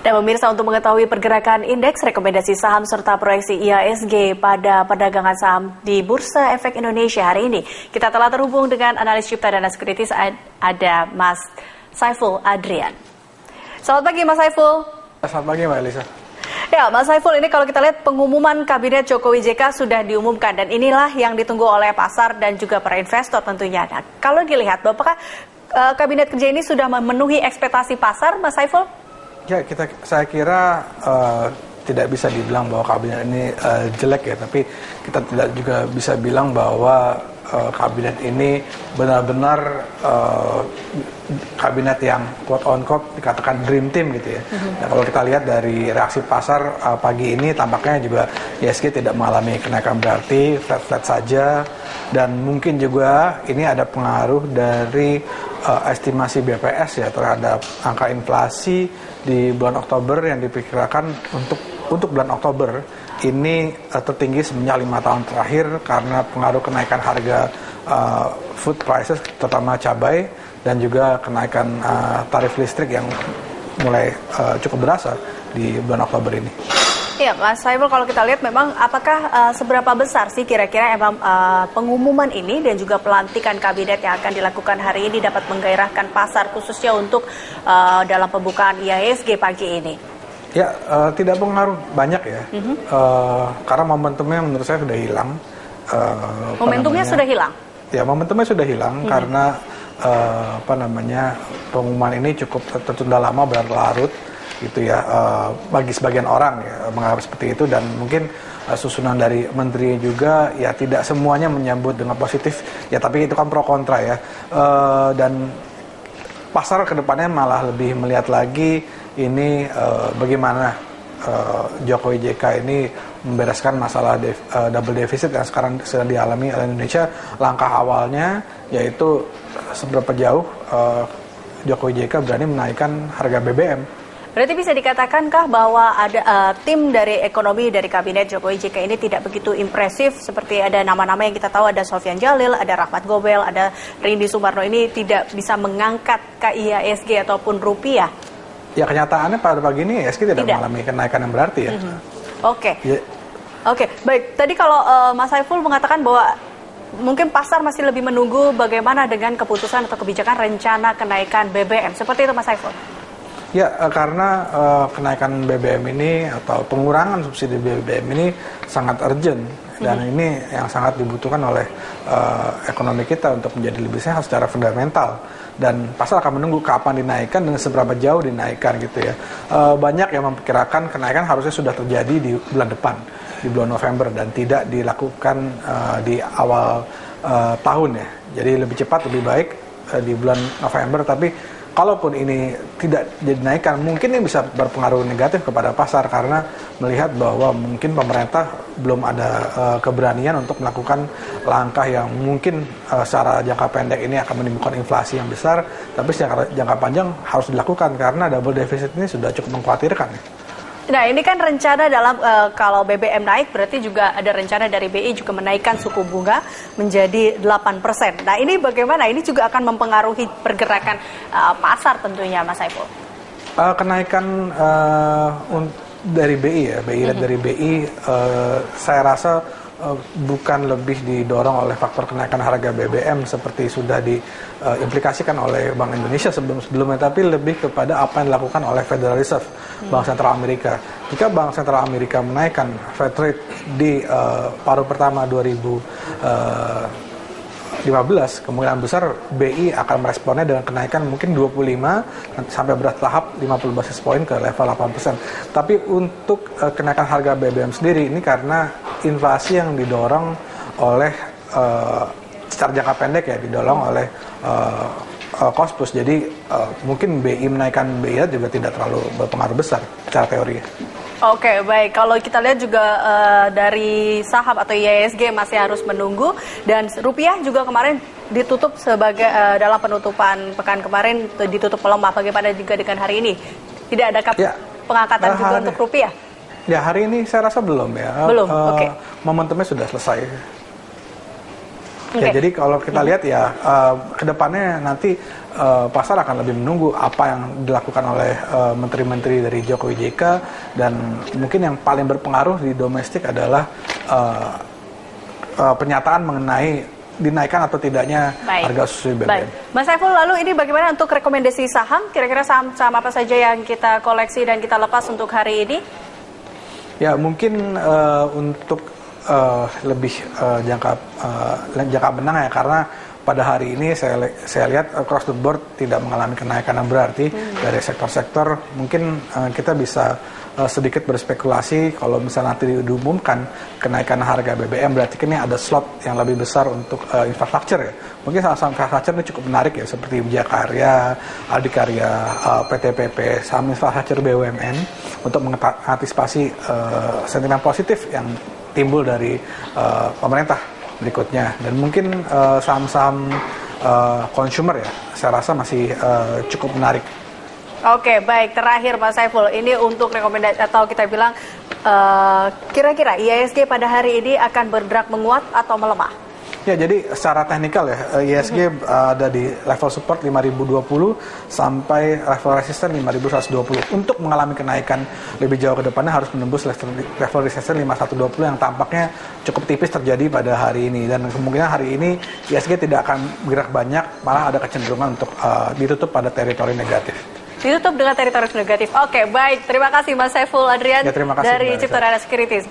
Dan pemirsa, untuk mengetahui pergerakan indeks, rekomendasi saham serta proyeksi IHSG pada perdagangan saham di Bursa Efek Indonesia hari ini, kita telah terhubung dengan analis Cipta Dana Sekuritis, ada Mas Saiful Adrian. Selamat pagi Mas Saiful. Selamat pagi Mbak Elisa. Ya, Mas Saiful, ini kalau kita lihat pengumuman Kabinet Jokowi JK sudah diumumkan dan inilah yang ditunggu oleh pasar dan juga para investor tentunya. Nah, kalau dilihat, apakah Kabinet Kerja ini sudah memenuhi ekspektasi pasar, Mas Saiful? Ya, saya kira tidak bisa dibilang bahwa kabinet ini jelek ya, tapi kita tidak juga bisa bilang bahwa kabinet ini benar-benar kabinet yang quote on quote dikatakan dream team gitu ya. Nah, kalau kita lihat dari reaksi pasar pagi ini, tampaknya juga IHSG tidak mengalami kenaikan berarti, flat saja, dan mungkin juga ini ada pengaruh dari estimasi BPS ya terhadap angka inflasi di bulan Oktober yang diperkirakan untuk bulan Oktober ini tertinggi semenjak 5 tahun terakhir karena pengaruh kenaikan harga food prices, terutama cabai, dan juga kenaikan tarif listrik yang mulai cukup berasa di bulan Oktober ini. Ya, Mas Saiful, kalau kita lihat memang apakah seberapa besar sih kira-kira emang pengumuman ini dan juga pelantikan kabinet yang akan dilakukan hari ini dapat menggairahkan pasar khususnya untuk dalam pembukaan IHSG pagi ini? Ya, tidak pengaruh banyak ya, karena momentumnya menurut saya sudah hilang. Momentumnya sudah hilang? Ya, momentumnya sudah hilang karena pengumuman ini cukup tertunda lama, berlarut gitu ya, bagi sebagian orang ya menganggap seperti itu, dan mungkin susunan dari menteri juga ya tidak semuanya menyambut dengan positif ya, tapi itu kan pro kontra ya, dan pasar kedepannya malah lebih melihat lagi ini bagaimana Jokowi JK ini membereskan masalah double deficit yang sekarang sedang dialami oleh Indonesia. Langkah awalnya yaitu seberapa jauh Jokowi JK berani menaikkan harga BBM. Berarti bisa dikatakankah bahwa ada tim dari ekonomi dari Kabinet Jokowi JK ini tidak begitu impresif, seperti ada nama-nama yang kita tahu, ada Sofyan Jalil, ada Rahmat Gobel, ada Rindy Sumarno, ini tidak bisa mengangkat IHSG ataupun rupiah? Ya, kenyataannya pada pagi ini IHSG tidak mengalami kenaikan yang berarti ya. Oke, baik. Tadi kalau Mas Saiful mengatakan bahwa mungkin pasar masih lebih menunggu bagaimana dengan keputusan atau kebijakan rencana kenaikan BBM. Seperti itu Mas Saiful? Ya, karena kenaikan BBM ini atau pengurangan subsidi BBM ini sangat urgent, dan ini yang sangat dibutuhkan oleh ekonomi kita untuk menjadi lebih sehat secara fundamental, dan pasar akan menunggu kapan dinaikkan dan seberapa jauh dinaikkan gitu ya. Banyak yang memperkirakan kenaikan harusnya sudah terjadi di bulan depan, di bulan November, dan tidak dilakukan di awal tahun ya. Jadi lebih cepat lebih baik di bulan November, tapi kalaupun ini tidak dinaikkan, mungkin ini bisa berpengaruh negatif kepada pasar karena melihat bahwa mungkin pemerintah belum ada keberanian untuk melakukan langkah yang mungkin secara jangka pendek ini akan menimbulkan inflasi yang besar, tapi secara jangka panjang harus dilakukan karena double deficit ini sudah cukup mengkhawatirkan. Nah, ini kan rencana dalam kalau BBM naik berarti juga ada rencana dari BI juga menaikkan suku bunga menjadi 8%. Nah, ini bagaimana? Ini juga akan mempengaruhi pergerakan pasar tentunya, Mas Saiful. Kenaikan dari BI ya, dari BI saya rasa bukan lebih didorong oleh faktor kenaikan harga BBM seperti sudah diimplikasikan oleh Bank Indonesia sebelumnya, tapi lebih kepada apa yang dilakukan oleh Federal Reserve, Bank Sentral Amerika. Jika Bank Sentral Amerika menaikkan Fed rate di paruh pertama 2015, kemungkinan besar BI akan meresponnya dengan kenaikan mungkin 25 sampai bertahap 50 basis point ke level 8%. Tapi untuk kenaikan harga BBM sendiri ini karena inflasi yang didorong oleh secara jangka pendek ya, didorong oleh cost push. Jadi mungkin BI menaikkan BI juga tidak terlalu berpengaruh besar secara teori. Oke, baik. Kalau kita lihat juga dari saham atau IHSG masih harus menunggu, dan rupiah juga kemarin ditutup sebagai dalam penutupan pekan kemarin ditutup melemah. Bagaimana juga dengan hari ini? Tidak ada pengangkatan juga untuk rupiah? Ya, hari ini saya rasa belum ya. Belum, oke. Momentumnya sudah selesai. Ya, jadi kalau kita lihat ya kedepannya nanti pasar akan lebih menunggu apa yang dilakukan oleh menteri-menteri dari Jokowi JK, dan mungkin yang paling berpengaruh di domestik adalah pernyataan mengenai dinaikkan atau tidaknya harga subsidi BBM. Baik. Mas Saiful, lalu ini bagaimana untuk rekomendasi saham? Kira-kira saham-saham apa saja yang kita koleksi dan kita lepas untuk hari ini? Ya, mungkin untuk lebih jangka menang ya, karena pada hari ini saya lihat across the board tidak mengalami kenaikan yang berarti dari sektor-sektor. Mungkin kita bisa sedikit berspekulasi kalau misalnya nanti diumumkan kenaikan harga BBM, berarti ini ada slot yang lebih besar untuk infrastruktur ya. Mungkin saham-saham infrastruktur ini cukup menarik ya, seperti Wijakarya, Adikarya, PT PP, saham infrastruktur BUMN untuk mengantisipasi sentimen positif yang timbul dari pemerintah berikutnya. Dan mungkin saham-saham consumer ya, saya rasa masih cukup menarik. Oke, baik. Terakhir Mas Saiful, ini untuk rekomendasi atau kita bilang kira-kira IHSG pada hari ini akan bergerak menguat atau melemah? Ya, jadi secara teknikal ya, IHSG ada di level support 5020 sampai level resisten 5120. Untuk mengalami kenaikan lebih jauh ke depannya harus menembus level resisten 5120 yang tampaknya cukup tipis terjadi pada hari ini, dan kemungkinan hari ini IHSG tidak akan bergerak banyak, malah ada kecenderungan untuk ditutup pada teritori negatif. Ditutup dengan teritori negatif. Oke, baik. Terima kasih Mas Saiful Adrian ya, dari Cipta Dana Securities.